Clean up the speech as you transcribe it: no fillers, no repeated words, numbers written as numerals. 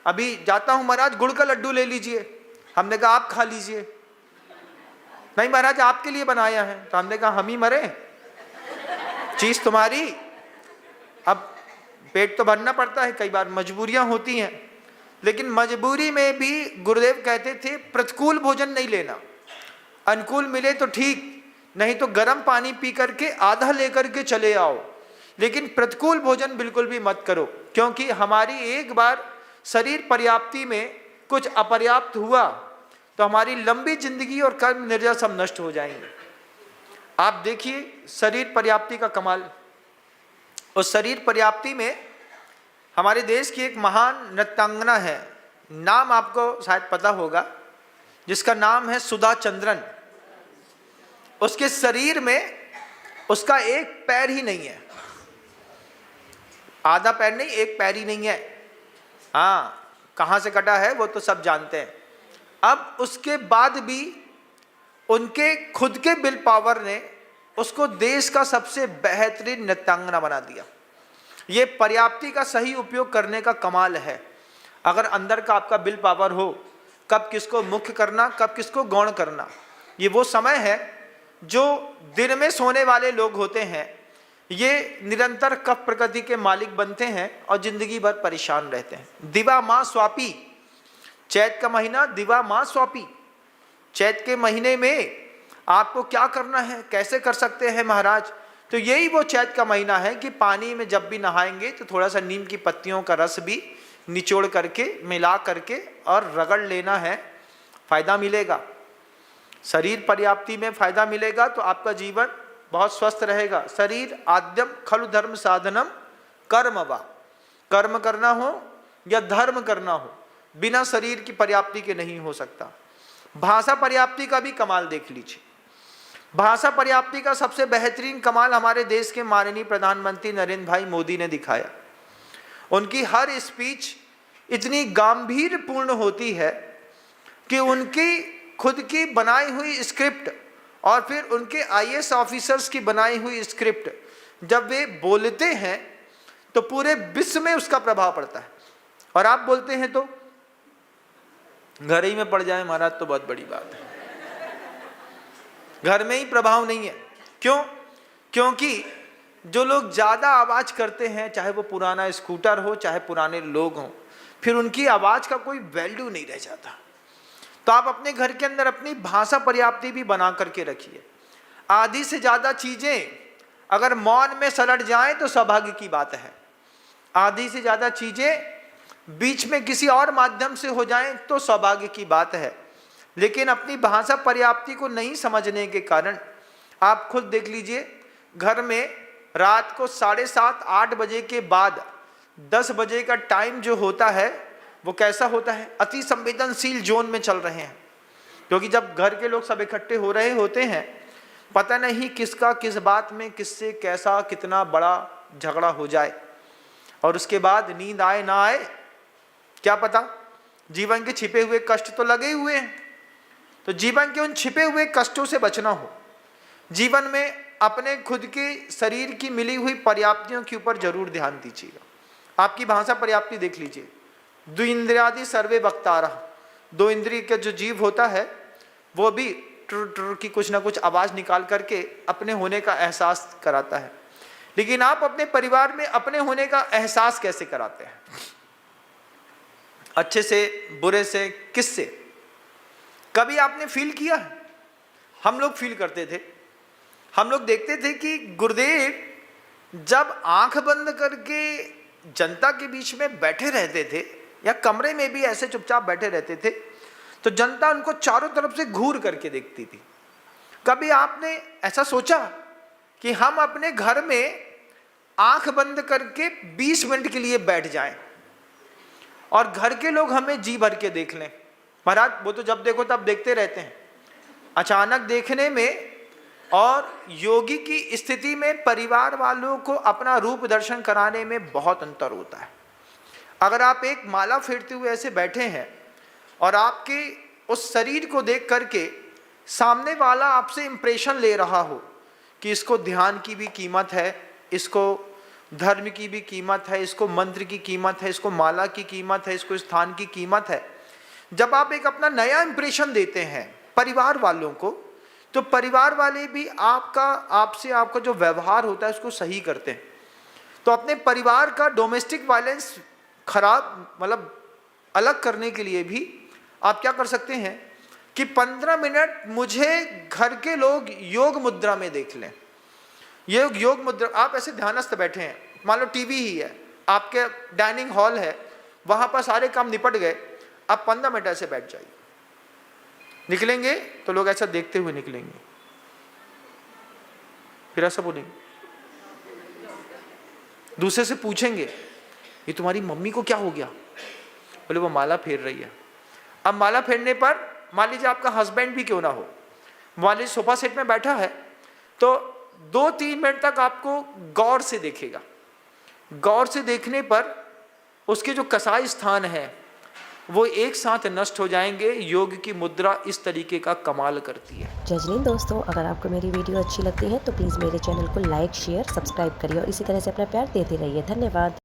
अभी जाता हूं, महाराज गुड़ का लड्डू ले लीजिए। हमने कहा आप खा लीजिए। नहीं महाराज आपके लिए बनाया है। तो हमने कहा हम ही मरे, चीज तुम्हारी। अब पेट तो भरना पड़ता है, कई बार मजबूरियां होती हैं, लेकिन मजबूरी में भी गुरुदेव कहते थे प्रतिकूल भोजन नहीं लेना। अनुकूल मिले तो ठीक, नहीं तो गर्म पानी पी करके आधा लेकर के चले आओ, लेकिन प्रतिकूल भोजन बिल्कुल भी मत करो, क्योंकि हमारी एक बार शरीर पर्याप्ति में कुछ अपर्याप्त हुआ तो हमारी लंबी जिंदगी और कर्म निर्जा सब नष्ट हो जाएंगे। आप देखिए शरीर पर्याप्ति का कमाल। उस शरीर पर्याप्ति में हमारे देश की एक महान नृत्यांगना है, नाम आपको शायद पता होगा, जिसका नाम है सुधा चंद्रन। उसके शरीर में उसका एक पैर ही नहीं है, आधा पैर नहीं, एक पैर ही नहीं है। हाँ, कहाँ से कटा है वो तो सब जानते हैं। अब उसके बाद भी उनके खुद के विल पावर ने उसको देश का सबसे बेहतरीन नृत्यांगना बना दिया। ये पर्याप्ति का सही उपयोग करने का कमाल है। अगर अंदर का आपका विल पावर हो, कब किसको मुख्य करना, कब किसको गौण करना। ये वो समय है जो दिन में सोने वाले लोग होते हैं, ये निरंतर कफ प्रकृति के मालिक बनते हैं और जिंदगी भर परेशान रहते हैं। दिवा माँ स्वापी, चैत का महीना दिवा माँ स्वापी। चैत के महीने में आपको क्या करना है, कैसे कर सकते हैं महाराज? तो यही वो चैत का महीना है कि पानी में जब भी नहाएंगे तो थोड़ा सा नीम की पत्तियों का रस भी निचोड़ करके मिला करके और रगड़ लेना है, फायदा मिलेगा। शरीर पर्याप्ति में फायदा मिलेगा तो आपका जीवन बहुत स्वस्थ रहेगा। शरीर आद्यम खलु धर्म साधनम कर्म वा। कर्म करना हो या धर्म करना हो, बिना शरीर की पर्याप्ति के नहीं हो सकता। भाषा पर्याप्ति का भी कमाल देख लीजिए। भाषा पर्याप्ति का सबसे बेहतरीन कमाल हमारे देश के माननीय प्रधानमंत्री नरेंद्र भाई मोदी ने दिखाया। उनकी हर स्पीच इतनी गंभीरपूर्ण होती है कि उनकी खुद की बनाई हुई स्क्रिप्ट और फिर उनके आईएएस ऑफिसर्स की बनाई हुई स्क्रिप्ट जब वे बोलते हैं तो पूरे विश्व में उसका प्रभाव पड़ता है। और आप बोलते हैं तो घर ही में पड़ जाए महाराज तो बहुत बड़ी बात है। घर में ही प्रभाव नहीं है। क्यों? क्योंकि जो लोग ज़्यादा आवाज़ करते हैं, चाहे वो पुराना स्कूटर हो चाहे पुराने लोग हों, फिर उनकी आवाज़ का कोई वैल्यू नहीं रह जाता। तो आप अपने घर के अंदर अपनी भाषा पर्याप्ति भी बना करके रखिए। आधी से ज़्यादा चीज़ें अगर मौन में सलट जाएं तो सौभाग्य की बात है। आधी से ज़्यादा चीज़ें बीच में किसी और माध्यम से हो जाएं तो सौभाग्य की बात है। लेकिन अपनी भाषा पर्याप्ति को नहीं समझने के कारण आप खुद देख लीजिए, घर में रात को 7:30 8 बजे के बाद 10 बजे का टाइम जो होता है वो कैसा होता है? अति संवेदनशील जोन में चल रहे हैं। क्योंकि जब घर के लोग सब इकट्ठे हो रहे होते हैं, पता नहीं किसका किस बात में किससे कैसा कितना बड़ा झगड़ा हो जाए और उसके बाद नींद आए ना आए क्या पता। जीवन के छिपे हुए कष्ट तो लगे हुए हैं, तो जीवन के उन छिपे हुए कष्टों से बचना हो, जीवन में अपने खुद के शरीर की मिली हुई पर्याप्तियों के ऊपर जरूर ध्यान दीजिएगा। आपकी भाषा पर्याप्ति देख लीजिए। द्विइंद्रियादि सर्वे वक्तारा, 2 इंद्रिय का जो जीव होता है वो भी ट्र ट्र की कुछ ना कुछ आवाज़ निकाल करके अपने होने का एहसास कराता है। लेकिन आप अपने परिवार में अपने होने का एहसास कैसे कराते हैं? अच्छे से, बुरे से, किससे? कभी आपने फील किया है? हम लोग फील करते थे। हम लोग देखते थे कि गुरुदेव जब आंख बंद करके जनता के बीच में बैठे रहते थे या कमरे में भी ऐसे चुपचाप बैठे रहते थे तो जनता उनको चारों तरफ से घूर करके देखती थी। कभी आपने ऐसा सोचा कि हम अपने घर में आंख बंद करके 20 मिनट के लिए बैठ जाएं और घर के लोग हमें जी भर के देख लें? महाराज वो तो जब देखो तब देखते रहते हैं। अचानक देखने में और योगी की स्थिति में परिवार वालों को अपना रूप दर्शन कराने में बहुत अंतर होता है। अगर आप एक माला फेरते हुए ऐसे बैठे हैं और आपके उस शरीर को देख करके सामने वाला आपसे इंप्रेशन ले रहा हो कि इसको ध्यान की भी कीमत है, इसको धर्म की भी कीमत है, इसको मंत्र की कीमत है, इसको माला की कीमत है, इसको स्थान की कीमत है। जब आप एक अपना नया इंप्रेशन देते हैं परिवार वालों को, तो परिवार वाले भी आपका जो व्यवहार होता है उसको सही करते हैं। तो अपने परिवार का डोमेस्टिक वायलेंस खराब मतलब अलग करने के लिए भी आप क्या कर सकते हैं कि 15 मिनट मुझे घर के लोग योग मुद्रा में देख लें। ये योग मुद्रा, आप ऐसे ध्यानस्थ बैठे हैं, मान लो टीवी ही है, आपके डाइनिंग हॉल है, वहां पर सारे काम निपट गए, आप 15 मिनट ऐसे बैठ जाइए। निकलेंगे तो लोग ऐसा देखते हुए निकलेंगे, फिर ऐसा बोलेंगे, दूसरे से पूछेंगे ये तुम्हारी मम्मी को क्या हो गया, बोले वो माला फेर रही है। अब माला फेरने पर मान लीजिए आपका हस्बैंड भी क्यों ना हो, मान लीजिए सोफा सेट में बैठा है, तो 2-3 मिनट तक आपको गौर से देखेगा। गौर से देखने पर उसके जो कसाई स्थान है वो एक साथ नष्ट हो जाएंगे। योग की मुद्रा इस तरीके का कमाल करती है। जजनीन दोस्तों, अगर आपको मेरी वीडियो अच्छी लगती है तो प्लीज़ मेरे चैनल को लाइक, शेयर, सब्सक्राइब करिए और इसी तरह से अपना प्यार देते रहिए। धन्यवाद।